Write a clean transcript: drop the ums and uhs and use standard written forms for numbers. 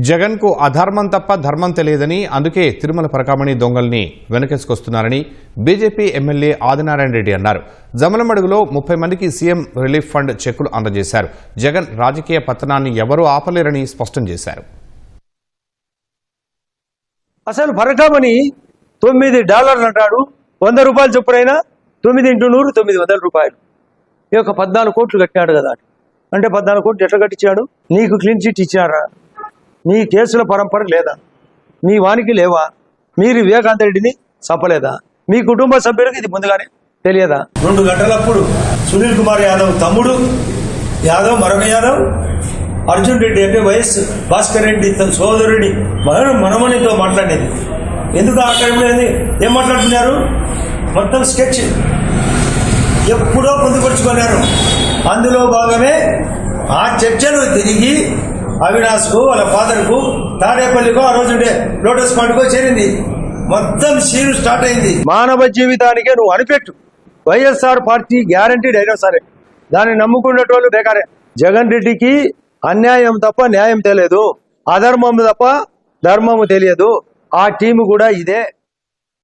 జగన్ కు అధర్మం తప్ప ధర్మం తెలియదని అందుకే తిరుమల పరకామణి దొంగల్ని వెనకేసుకొస్తున్నారని బీజేపీ ఎమ్మెల్యే ఆదినారాయణ రెడ్డి అన్నారు. జమలమడుగులో 30 మందికి సీఎం రిలీఫ్ ఫండ్ చెక్కులు అందజేశారు. జగన్ రాజకీయ పతనాన్ని ఎవరూ ఆపలేరని స్పష్టం చేశారు. అసలు పరకామణి $9 అంటాడు. ₹100 చొప్పునైనా 9 × 100 900 రూపాయలు. ఈ యొక్క 14 కోట్లు కట్టాడు కదా. అంటే 14 కోట్లు ఎట్లా కట్టించాడు? నీకు క్లీన్ చిట్ ఇచ్చారా? నీ కేసుల పరంపర లేదా? మీ వానికి లేవా? మీరు వివేకానంద రెడ్డిని చంపలేదా? మీ కుటుంబ సభ్యులకు ఇది ముందుగానే తెలియదా? 2 గంటలప్పుడు సునీల్ కుమార్ యాదవ్ తమ్ముడు యాదవ్, మరొక యాదవ్, అర్జున్ రెడ్డి అంటే వైఎస్ భాస్కర్ రెడ్డి సోదరుడి మనమనితో మాట్లాడేది. ఎందుకు ఆ టైంలో ఏం మాట్లాడుతున్నారు? మొత్తం స్కెచ్ ఎప్పుడో పొందుపరుచుకున్నారు. అందులో భాగమే ఆ చర్చలు తిరిగి అవినాష్కు, వాళ్ళ ఫాదర్కు, తాడేపల్లికో, ఆ రోజు లోటస్ పాండ్కో చేరింది. మొత్తం సీరు స్టార్ట్ అయింది. మానవ జీవితానికే నువ్వు అనిపెట్టు. వైఎస్ఆర్ పార్టీ గ్యారంటీడ్ అయినా సరే దాన్ని నమ్ముకున్నటోళ్ళు బేకారే. జగన్ రెడ్డికి అన్యాయం తప్ప న్యాయం తెలియదు, అధర్మం తప్ప ధర్మము తెలియదు. ఆ టీము కూడా ఇదే.